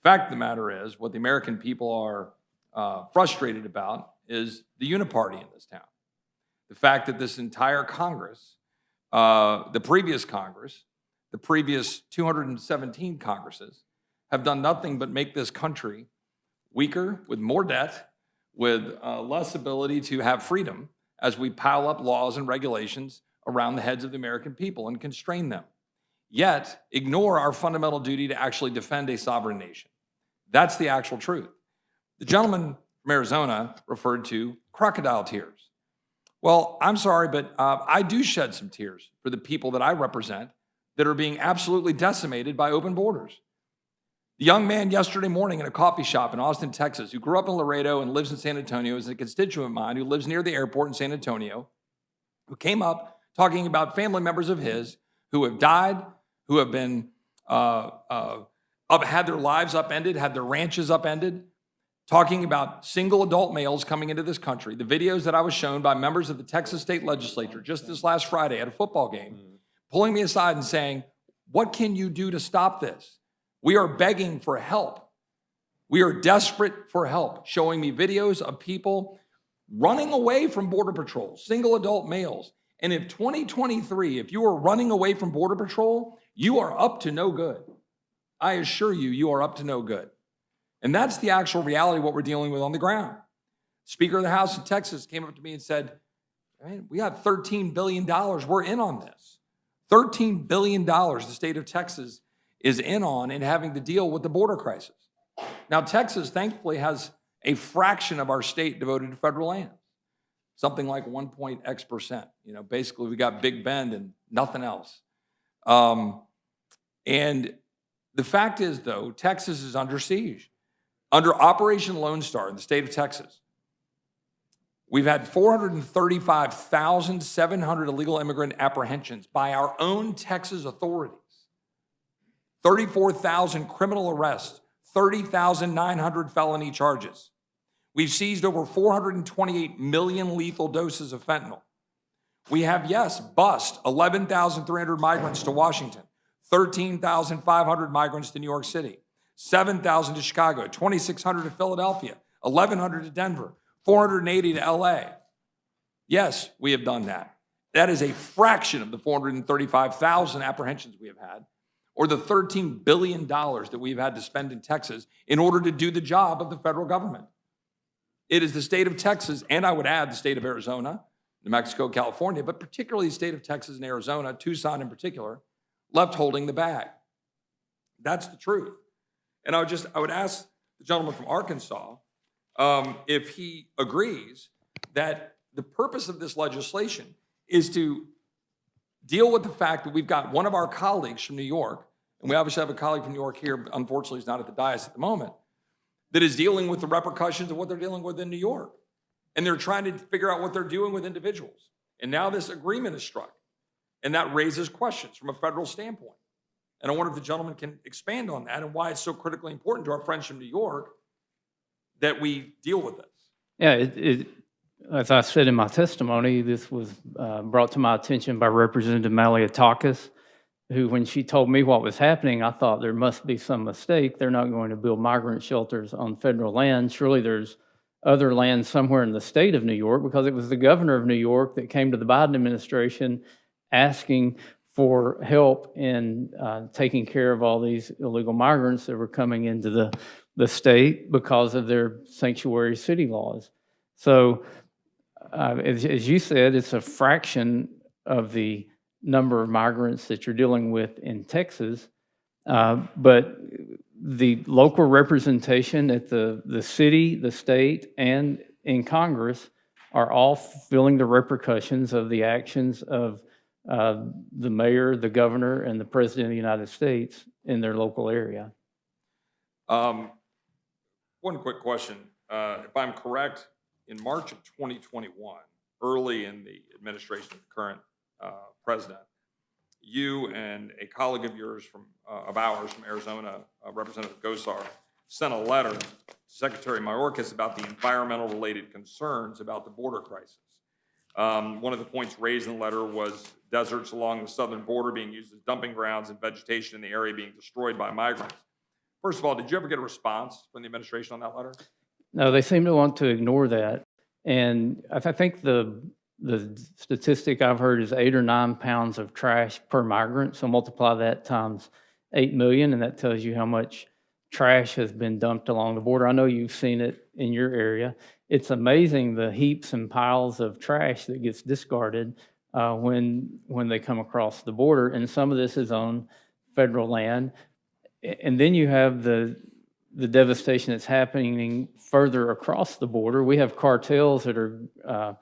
fact of the matter is, what the American people are frustrated about is the uniparty in this town. The fact that this entire Congress, the previous Congress, the previous 217 Congresses, have done nothing but make this country weaker, with more debt, with less ability to have freedom as we pile up laws and regulations around the heads of the American people and constrain them. Yet, ignore our fundamental duty to actually defend a sovereign nation. That's the actual truth. The gentleman from Arizona referred to crocodile tears. Well, I'm sorry, but I do shed some tears for the people that I represent that are being absolutely decimated by open borders. The young man yesterday morning in a coffee shop in Austin, Texas, who grew up in Laredo and lives in San Antonio, is a constituent of mine who lives near the airport in San Antonio, who came up talking about family members of his who have died, who have been had their lives upended, had their ranches upended, talking about single adult males coming into this country. The videos that I was shown by members of the Texas State Legislature just this last Friday at a football game, pulling me aside and saying, "What can you do to stop this? We are begging for help. We are desperate for help," showing me videos of people running away from Border Patrol, single adult males. And if 2023, if you are running away from Border Patrol, you are up to no good. I assure you, you are up to no good. And that's the actual reality of what we're dealing with on the ground. Speaker of the House in Texas came up to me and said, "Man, we got $13 billion. We're in on this. $13 billion the state of Texas is in on and having to deal with the border crisis." Now, Texas, thankfully, has a fraction of our state devoted to federal land, something like 1.x%. Basically, we got Big Bend and nothing else. And the fact is, though, Texas is under siege. Under Operation Lone Star in the state of Texas, we've had 435,700 illegal immigrant apprehensions by our own Texas authorities. 34,000 criminal arrests, 30,900 felony charges. We've seized over 428 million lethal doses of fentanyl. We have, yes, bused 11,300 migrants to Washington, 13,500 migrants to New York City, 7,000 to Chicago, 2,600 to Philadelphia, 1,100 to Denver, 480 to LA. Yes, we have done that. That is a fraction of the 435,000 apprehensions we have had, or the $13 billion that we've had to spend in Texas in order to do the job of the federal government. It is the state of Texas, and I would add the state of Arizona, New Mexico, California, but particularly the state of Texas and Arizona, Tucson in particular, left holding the bag. That's the truth. And I would ask the gentleman from Arkansas if he agrees that the purpose of this legislation is to deal with the fact that we've got one of our colleagues from New York, and we obviously have a colleague from New York here, but unfortunately he's not at the dais at the moment, that is dealing with the repercussions of what they're dealing with in New York. And they're trying to figure out what they're doing with individuals. And now this agreement is struck. And that raises questions from a federal standpoint. And I wonder if the gentleman can expand on that and why it's so critically important to our friends from New York that we deal with this. Yeah, as I said in my testimony, this was brought to my attention by Representative Malliotakis, who, when she told me what was happening, I thought there must be some mistake. They're not going to build migrant shelters on federal land. Surely there's other land somewhere in the state of New York, because it was the governor of New York that came to the Biden administration asking for help in taking care of all these illegal migrants that were coming into the state because of their sanctuary city laws. So, as you said, it's a fraction of the number of migrants that you're dealing with in Texas, but the local representation at the city, the state, and in Congress are all feeling the repercussions of the actions of the mayor, the governor, and the president of the United States in their local area. One quick question. If I'm correct, in March of 2021, early in the administration of the current president, you and a colleague of yours of ours from Arizona, Representative Gosar, sent a letter to Secretary Mayorkas about the environmental related concerns about the border crisis. One of the points raised in the letter was deserts along the southern border being used as dumping grounds and vegetation in the area being destroyed by migrants. First of all, did you ever get a response from the administration on that letter? No, they seem to want to ignore that. And I think the statistic I've heard is 8 or 9 pounds of trash per migrant. So multiply that times 8 million, and that tells you how much trash has been dumped along the border. I know you've seen it in your area. It's amazing the heaps and piles of trash that gets discarded when they come across the border. And some of this is on federal land. And then you have the devastation that's happening further across the border. We have cartels that are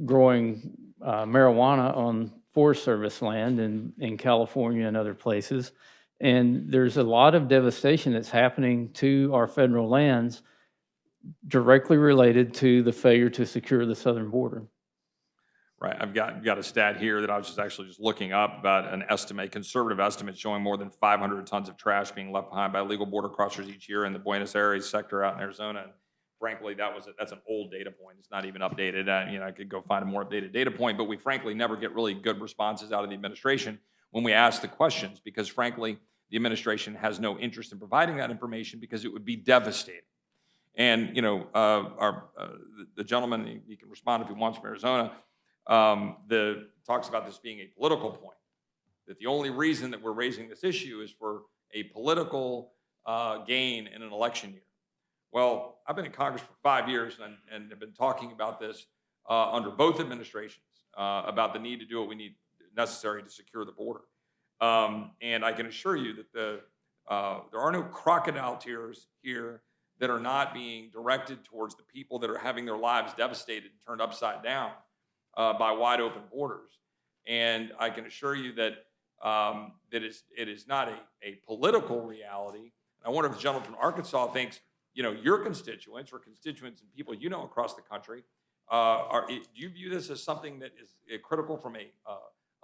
growing marijuana on Forest Service land in California and other places. And there's a lot of devastation that's happening to our federal lands directly related to the failure to secure the southern border. Right. I've got a stat here that I was just looking up about an estimate, conservative estimate showing more than 500 tons of trash being left behind by illegal border crossers each year in the Buenos Aires sector out in Arizona. And frankly, that's an old data point. It's not even updated. I could go find a more updated data point, but we frankly never get really good responses out of the administration when we ask the questions, because frankly, the administration has no interest in providing that information because it would be devastating. And the gentleman, he can respond if he wants, from Arizona, talks about this being a political point, that the only reason that we're raising this issue is for a political gain in an election year. Well, I've been in Congress for 5 years and have been talking about this under both administrations about the need to do what we need necessary to secure the border. And I can assure you that there are no crocodile tears here that are not being directed towards the people that are having their lives devastated and turned upside down by wide open borders. And I can assure you that it is not a political reality. And I wonder if the gentleman from Arkansas thinks, your constituents or constituents and people across the country, do you view this as something that is critical from a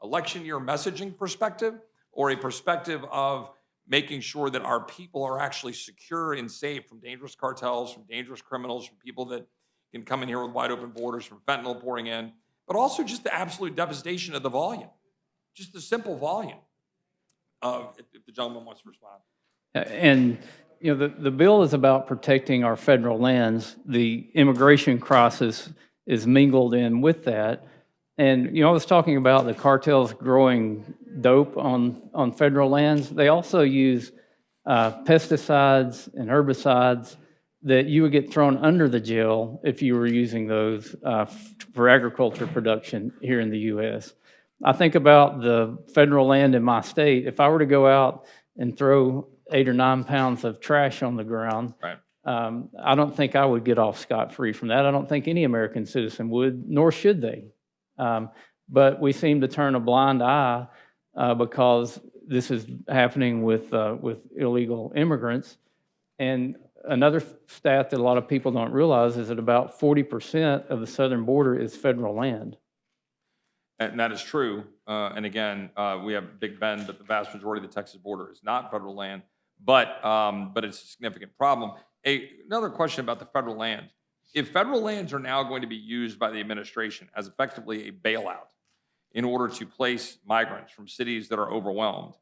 election year messaging perspective, or a perspective of making sure that our people are actually secure and safe from dangerous cartels, from dangerous criminals, from people that can come in here with wide open borders, from fentanyl pouring in, but also just the absolute devastation of the volume, just the simple volume? If the gentleman wants to respond. And the bill is about protecting our federal lands. The immigration crisis is mingled in with that. And I was talking about the cartels growing dope on federal lands. They also use pesticides and herbicides that you would get thrown under the jail if you were using those for agriculture production here in the U.S. I think about the federal land in my state. If I were to go out and throw 8 or 9 pounds of trash on the ground, Right. I don't think I would get off scot-free from that. I don't think any American citizen would, nor should they. But we seem to turn a blind eye because this is happening with illegal immigrants. And another stat that a lot of people don't realize is that about 40% of the southern border is federal land. And that is true. And again, we have Big Bend, but the vast majority of the Texas border is not federal land. But it's a significant problem. Another question about the federal lands. If federal lands are now going to be used by the administration as effectively a bailout in order to place migrants from cities that are overwhelmed,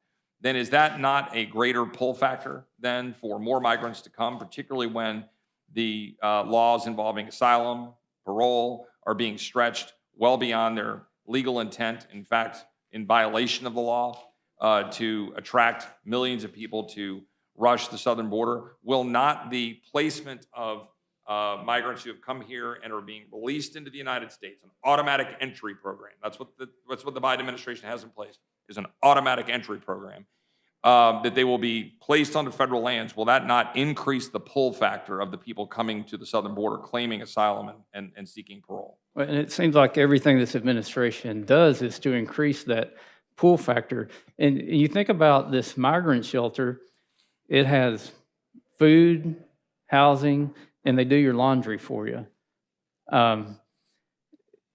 then is that not a greater pull factor then for more migrants to come, particularly when the laws involving asylum, parole are being stretched well beyond their legal intent, in fact, in violation of the law, to attract millions of people to rush the southern border? Will not the placement of migrants who have come here and are being released into the United States, an automatic entry program, that's what the Biden administration has in place, is an automatic entry program, that they will be placed onto federal lands, will that not increase the pull factor of the people coming to the southern border claiming asylum and seeking parole? And it seems like everything this administration does is to increase that pull factor. And you think about this migrant shelter, it has food, housing, and they do your laundry for you.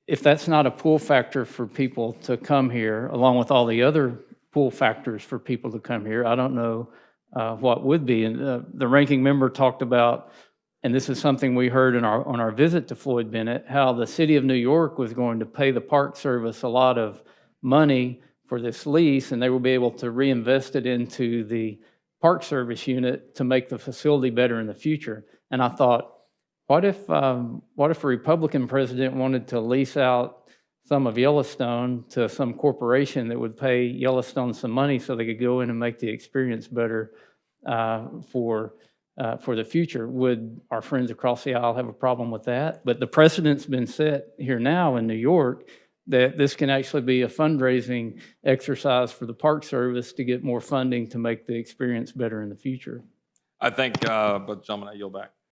If that's not a pull factor for people to come here, along with all the other pull factors for people to come here, I don't know what would be. And the ranking member talked about, and this is something we heard on our visit to Floyd Bennett, how the city of New York was going to pay the Park Service a lot of money for this lease, and they will be able to reinvest it into the Park Service unit to make the facility better in the future. And I thought, what if a Republican president wanted to lease out some of Yellowstone to some corporation that would pay Yellowstone some money so they could go in and make the experience better for the future? Would our friends across the aisle have a problem with that? But the precedent's been set here now in New York that this can actually be a fundraising exercise for the Park Service to get more funding to make the experience better in the future. I think, but gentlemen, I yield back.